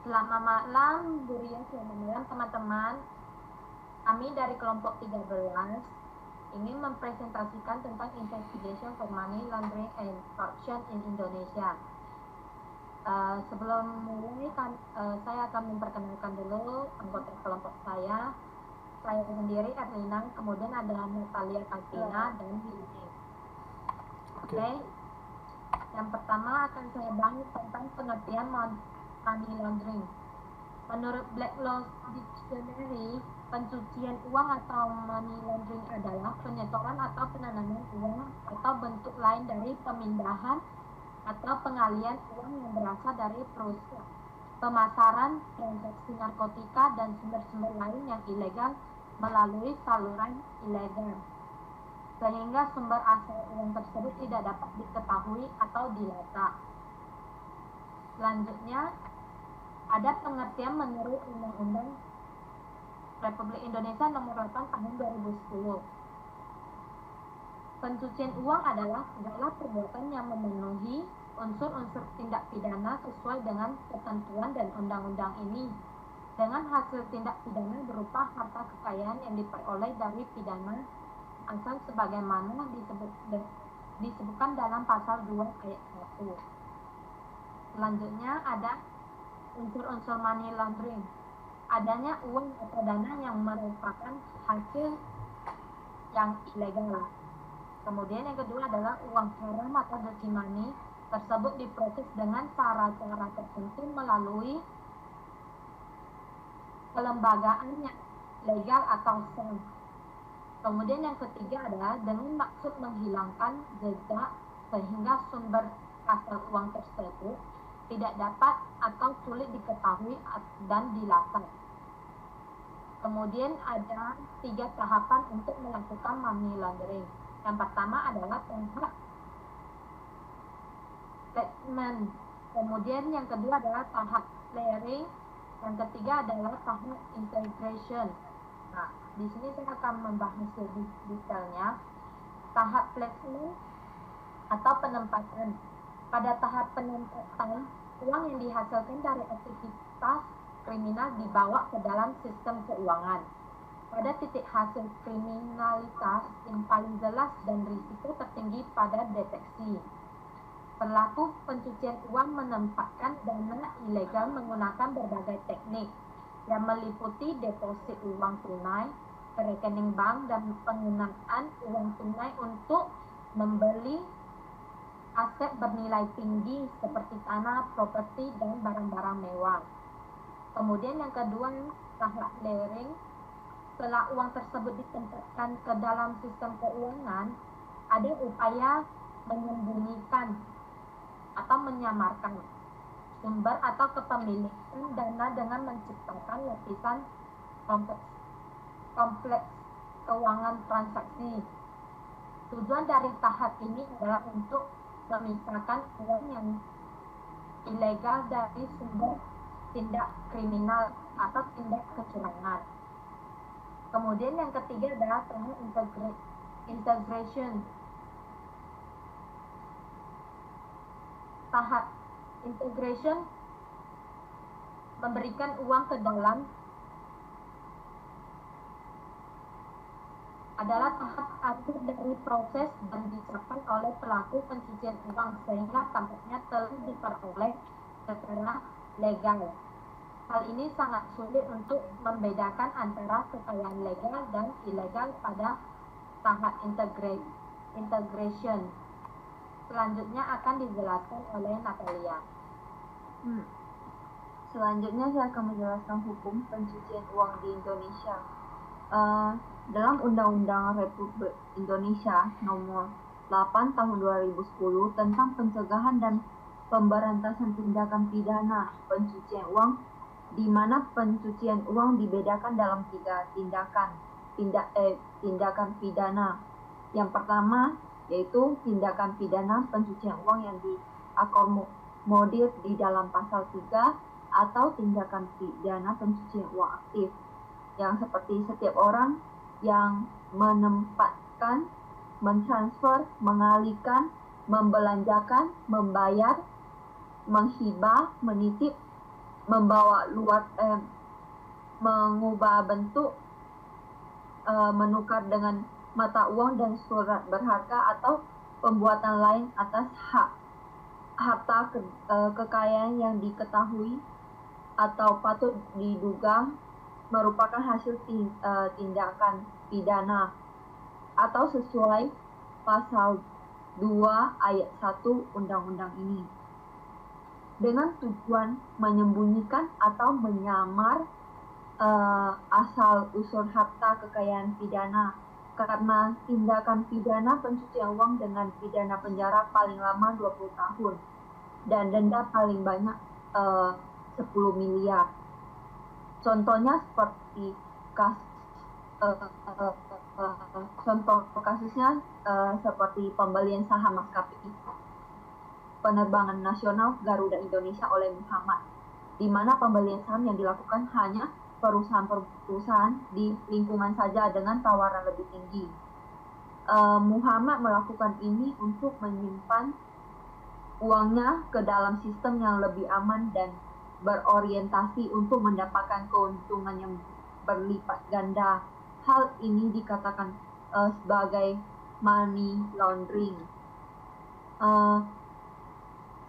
Selamat malam, Bu Ria. Selamat malam, teman-teman. Kami dari kelompok 13 ingin mempresentasikan tentang investigation for money laundering and corruption in Indonesia. Sebelum mulai, saya akan memperkenalkan dulu anggota kelompok saya. Saya sendiri Erlina, kemudian ada Natalia Kalpina dan Lili. Oke. Yang pertama akan saya bahas tentang pengertian money laundering. Menurut Black Law Dictionary, pencucian uang atau money laundering adalah penyetoran atau penanaman uang atau bentuk lain dari pemindahan atau pengalian uang yang berasal dari perusahaan, pemasaran, transaksi narkotika, dan sumber-sumber lain yang ilegal melalui saluran ilegal, sehingga sumber asal uang tersebut tidak dapat diketahui atau dilacak. Selanjutnya, ada pengertian menurut Undang-Undang Republik Indonesia Nomor 8 Tahun 2010. Pencucian uang adalah segala perbuatan yang memenuhi unsur-unsur tindak pidana sesuai dengan ketentuan dan undang-undang ini, dengan hasil tindak pidana berupa harta kekayaan yang diperoleh dari pidana asal sebagaimana disebutkan dalam pasal 2 ayat 1. Selanjutnya ada unsur-unsur money laundering. Adanya uang atau dana yang merupakan hasil yang ilegal. Kemudian yang kedua adalah uang haram atau dirty money tersebut diproses dengan cara-cara tertentu melalui kelembagaan yang legal atau sah. Kemudian yang ketiga adalah dengan maksud menghilangkan jejak sehingga sumber asal uang tersebut tidak dapat atau sulit diketahui dan dilacak. Kemudian ada 3 tahapan untuk melakukan money laundering. Yang pertama adalah tahap placement. Kemudian yang kedua adalah tahap clearing. Yang ketiga adalah tahap integration. Nah, di sini saya akan membahas lebih detailnya. Tahap placement atau penempatan. Pada tahap penempatan, uang yang dihasilkan dari aktivitas kriminal dibawa ke dalam sistem keuangan. Pada titik hasil kriminalitas yang paling jelas dan risiko tertinggi pada deteksi. Pelaku pencucian uang menempatkan dana ilegal menggunakan berbagai teknik yang meliputi deposit uang tunai, rekening bank, dan penggunaan uang tunai untuk membeli aset bernilai tinggi seperti tanah, properti, dan barang-barang mewah. Kemudian yang kedua, tahap clearing. Setelah uang tersebut ditempatkan ke dalam sistem keuangan, ada upaya menyembunyikan atau menyamarkan sumber atau kepemilikan dana dengan menciptakan lapisan kompleks keuangan transaksi. Tujuan dari tahap ini adalah untuk memisahkan uang yang ilegal dari sumber tindak kriminal atau tindak kecurangan. Kemudian yang ketiga adalah tahap integration. Tahap integration memberikan uang ke dalam adalah tahap akhir dari proses dan dicapai oleh pelaku pencucian uang sehingga tampaknya telah diperoleh secara legal. Hal ini sangat sulit untuk membedakan antara kekayaan legal dan ilegal pada tahap integration. Selanjutnya akan dijelaskan oleh Natalia. Selanjutnya saya akan menjelaskan hukum pencucian uang di Indonesia. Dalam Undang-Undang Republik Indonesia Nomor 8 Tahun 2010 tentang pencegahan dan pemberantasan tindakan pidana pencucian uang, di mana pencucian uang dibedakan dalam 3 tindakan pidana. Yang pertama yaitu tindakan pidana pencucian uang yang diakomodir di dalam pasal 3 atau tindakan pidana pencucian uang aktif, yang seperti setiap orang yang menempatkan, mentransfer, mengalihkan, membelanjakan, membayar, menghibah, menitip, mengubah bentuk, menukar dengan mata uang dan surat berharga atau pembuatan lain atas harta kekayaan yang diketahui atau patut diduga merupakan hasil tindakan pidana atau sesuai pasal 2 ayat 1 undang-undang ini dengan tujuan menyembunyikan atau menyamar asal usul harta kekayaan pidana, karena tindakan pidana pencucian uang dengan pidana penjara paling lama 20 tahun dan denda paling banyak 10 miliar. Contohnya seperti contoh kasusnya seperti pembelian saham maskapai penerbangan nasional Garuda Indonesia oleh Muhammad, di mana pembelian saham yang dilakukan hanya perusahaan-perusahaan di lingkungan saja dengan tawaran lebih tinggi. Muhammad melakukan ini untuk menyimpan uangnya ke dalam sistem yang lebih aman dan berorientasi untuk mendapatkan keuntungan yang berlipat ganda. Hal ini dikatakan sebagai money laundering.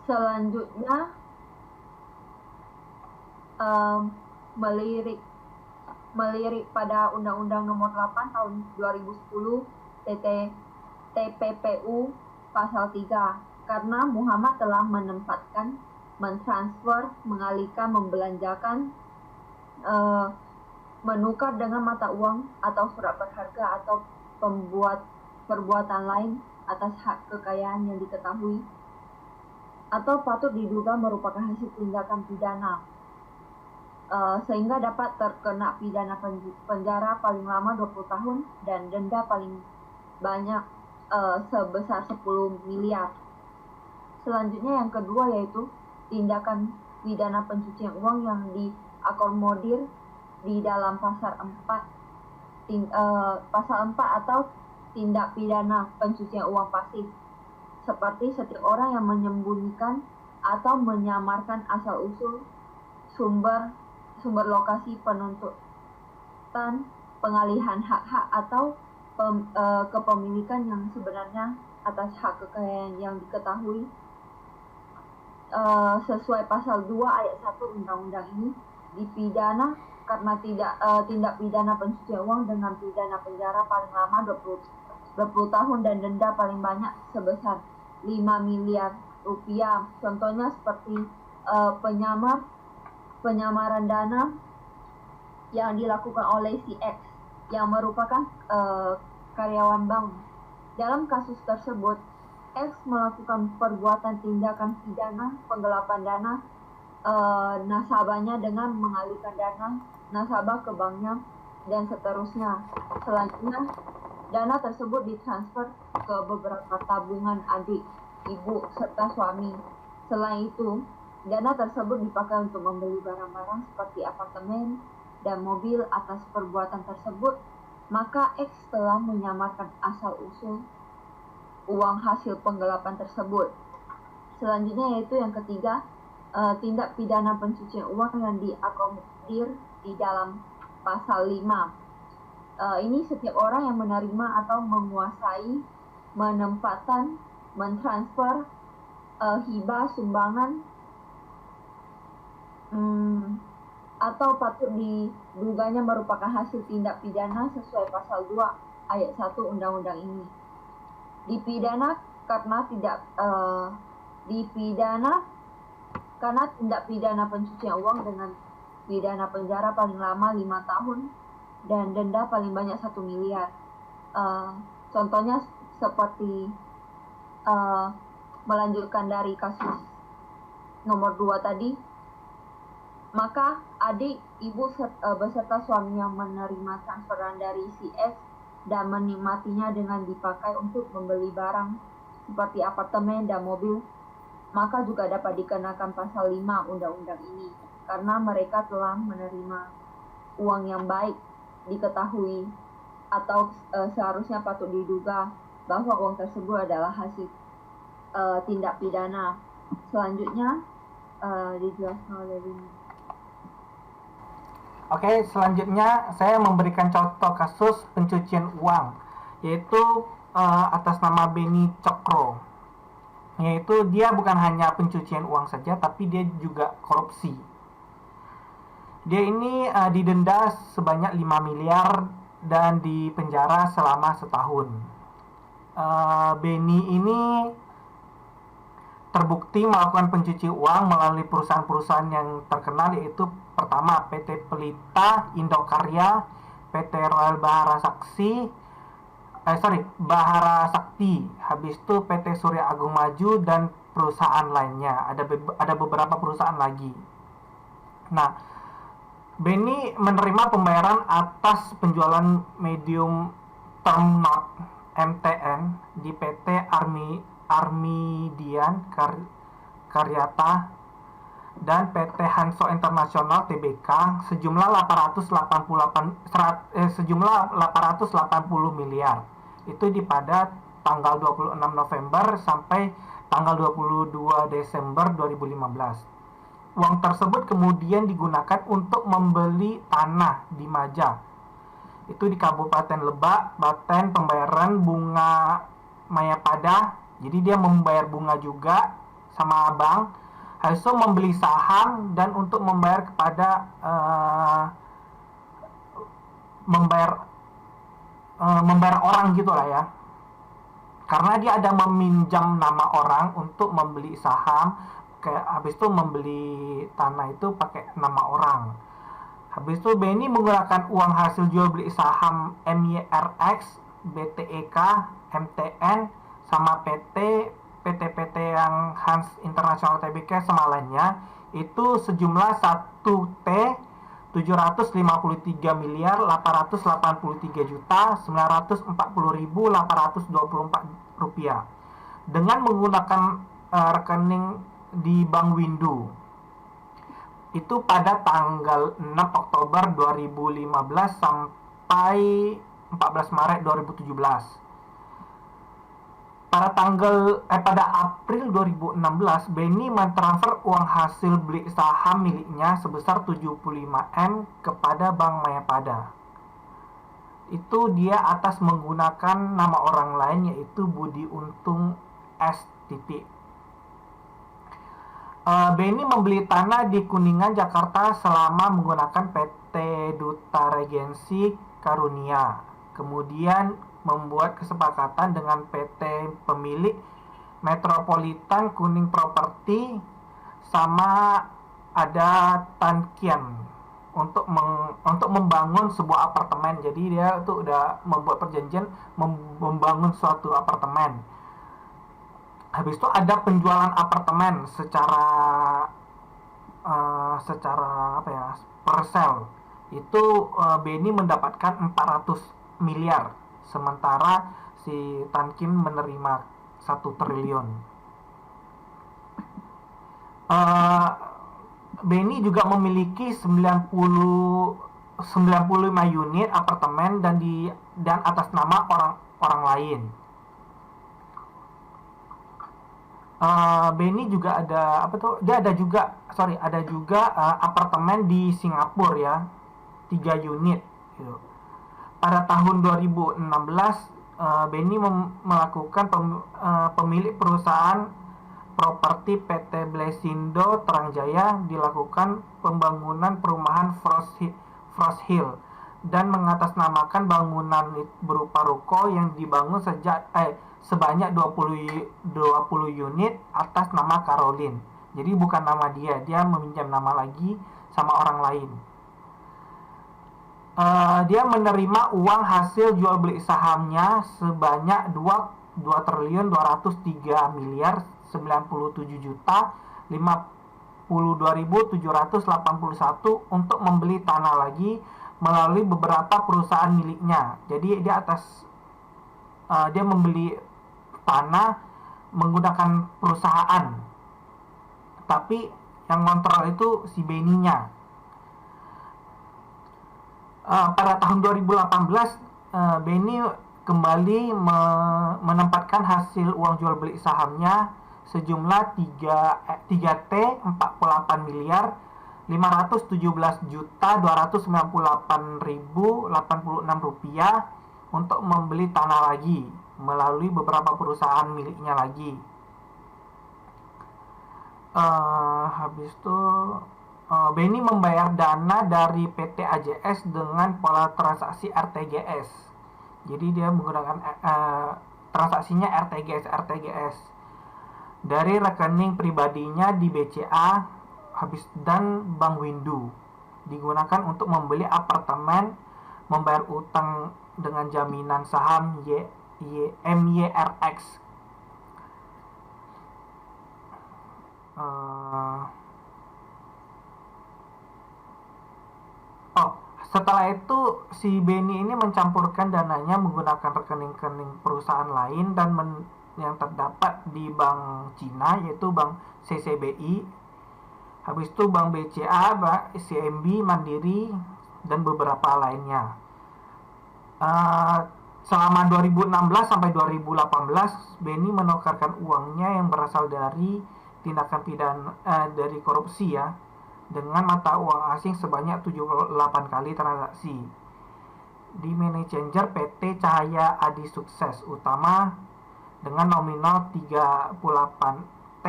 Selanjutnya melirik pada Undang-Undang Nomor 8 Tahun 2010 TPPU Pasal 3, karena Muhammad telah mentransfer, mengalihkan, membelanjakan, menukar dengan mata uang atau surat berharga atau perbuatan lain atas hak kekayaan yang diketahui atau patut diduga merupakan hasil tindakan pidana, sehingga dapat terkena pidana penjara paling lama 20 tahun dan denda paling banyak sebesar 10 miliar. Selanjutnya yang kedua yaitu tindakan pidana pencucian uang yang diakomodir di dalam pasal 4 atau tindak pidana pencucian uang pasif, seperti setiap orang yang menyembunyikan atau menyamarkan asal-usul sumber lokasi penuntutan, pengalihan hak-hak atau kepemilikan yang sebenarnya atas hak kekayaan yang diketahui sesuai pasal 2 ayat 1 undang-undang ini dipidana karena tindak pidana pencucian uang dengan pidana penjara paling lama 20 tahun dan denda paling banyak sebesar 5 miliar rupiah. Contohnya seperti penyamaran dana yang dilakukan oleh CX yang merupakan karyawan bank. Dalam kasus tersebut, X melakukan perbuatan tindakan pidana penggelapan dana nasabahnya dengan mengalihkan dana nasabah ke banknya dan seterusnya. Selanjutnya, dana tersebut ditransfer ke beberapa tabungan adik, ibu, serta suami. Selain itu, dana tersebut dipakai untuk membeli barang-barang seperti apartemen dan mobil. Atas perbuatan tersebut, maka X telah menyamarkan asal-usul uang hasil penggelapan tersebut. Selanjutnya yaitu yang ketiga, tindak pidana pencucian uang yang diakomodir di dalam pasal 5. Ini setiap orang yang menerima atau menguasai, menempatkan, mentransfer, hibah, sumbangan, atau patut diduganya merupakan hasil tindak pidana sesuai pasal 2 ayat 1 undang-undang ini. Dipidana karena tindak pidana pencucian uang dengan pidana penjara paling lama 5 tahun dan denda paling banyak 1 miliar. Contohnya seperti melanjutkan dari kasus nomor 2 tadi, maka adik, ibu beserta suami yang menerima transferan dari CX dan menikmatinya dengan dipakai untuk membeli barang seperti apartemen dan mobil, maka juga dapat dikenakan pasal 5 undang-undang ini karena mereka telah menerima uang yang baik diketahui atau seharusnya patut diduga bahwa uang tersebut adalah hasil tindak pidana. Selanjutnya dijelaskan oleh Lini. Oke, selanjutnya saya memberikan contoh kasus pencucian uang, yaitu atas nama Beni Cokro. Yaitu dia bukan hanya pencucian uang saja, tapi dia juga korupsi. Dia ini didenda sebanyak 5 miliar dan dipenjara selama setahun. Beni ini terbukti melakukan pencuci uang melalui perusahaan-perusahaan yang terkenal, yaitu pertama PT Pelita Indokarya, PT Royal Bahara Sakti, habis itu PT Surya Agung Maju dan perusahaan lainnya. Ada beberapa perusahaan lagi. Nah, Beni menerima pembayaran atas penjualan medium term note MTN di PT Armidian Karyata dan PT Hanso Internasional Tbk sejumlah 880 miliar. Itu pada tanggal 26 November sampai tanggal 22 Desember 2015. Uang tersebut kemudian digunakan untuk membeli tanah di Maja. Itu di Kabupaten Lebak, Baten, pembayaran bunga Mayapada. Jadi dia membayar bunga juga sama bank. Habis itu membeli saham dan untuk membayar kepada membayar orang gitulah ya. Karena dia ada meminjam nama orang untuk membeli saham, habis itu membeli tanah itu pakai nama orang. Habis itu Beni menggunakan uang hasil jual beli saham MYRX, BTEK, MTN, sama PT yang Hans International Tbk sama lainnya, itu sejumlah 1T 753 miliar 883 juta 940.824 rupiah dengan menggunakan rekening di Bank Windu. Itu pada tanggal 6 Oktober 2015 sampai 14 Maret 2017. Pada April 2016, Beni mentransfer uang hasil beli saham miliknya sebesar 75M kepada Bank Mayapada. Itu dia atas menggunakan nama orang lain, yaitu Budi Untung S. Beni membeli tanah di Kuningan, Jakarta selama menggunakan PT Duta Regensi Karunia. Kemudian membuat kesepakatan dengan PT pemilik Metropolitan Kuning Property sama ada Tankian untuk membangun sebuah apartemen. Jadi dia tuh udah membuat perjanjian membangun suatu apartemen. Habis itu ada penjualan apartemen secara per sel. Itu Beni mendapatkan 400 miliar, sementara si Tankin menerima 1 triliun. Beni juga memiliki 95 unit apartemen dan atas nama orang lain. Beni juga ada ada juga apartemen di Singapura ya, 3 unit gitu. Pada tahun 2016 Beni melakukan pemilik perusahaan properti PT Blesindo Terangjaya dilakukan pembangunan perumahan Frost Hill dan mengatasnamakan bangunan berupa ruko yang dibangun sebanyak 20 unit atas nama Caroline. Jadi bukan nama dia meminjam nama lagi sama orang lain. Dia menerima uang hasil jual beli sahamnya sebanyak 2 triliun 203 miliar 97 juta 52.781 untuk membeli tanah lagi melalui beberapa perusahaan miliknya. Jadi dia membeli tanah menggunakan perusahaan, tapi yang kontrol itu si Beninya. Pada tahun 2018 Beni kembali menempatkan hasil uang jual beli sahamnya sejumlah 3T 48 miliar Rp517.298.086 untuk membeli tanah lagi melalui beberapa perusahaan miliknya lagi. Habis itu Benny membayar dana dari PT AJS dengan pola transaksi RTGS. Jadi dia menggunakan transaksinya RTGS dari rekening pribadinya di BCA dan Bank Windu. Digunakan untuk membeli apartemen, membayar utang dengan jaminan saham MYRX. Setelah itu si Benny ini mencampurkan dananya menggunakan rekening-rekening perusahaan lain dan yang terdapat di Bank Cina, yaitu Bank CCBI, habis itu Bank BCA, Bank CMB, Mandiri, dan beberapa lainnya. Selama 2016 sampai 2018, Benny menukarkan uangnya yang berasal dari tindakan pidana dari korupsi ya, dengan mata uang asing sebanyak 78 kali transaksi di money changer PT Cahaya Adi Sukses Utama dengan nominal 38 T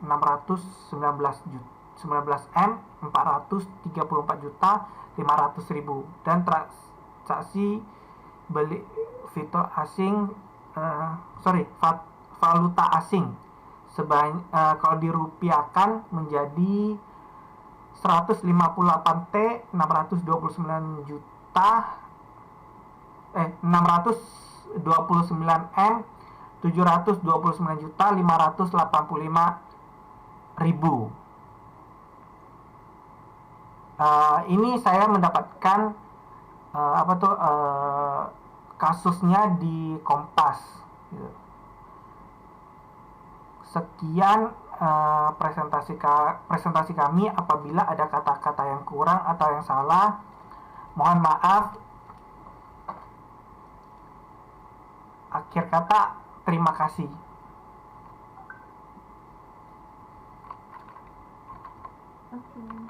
619 M 434 juta 500 ribu dan transaksi beli valuta asing kalau dirupiahkan menjadi 158 T 629 juta 629 M 729 juta 585 ribu. Ini saya mendapatkan kasusnya di Kompas. Sekian presentasi kami. Apabila ada kata-kata yang kurang atau yang salah, mohon maaf. Akhir kata, terima kasih. Oke.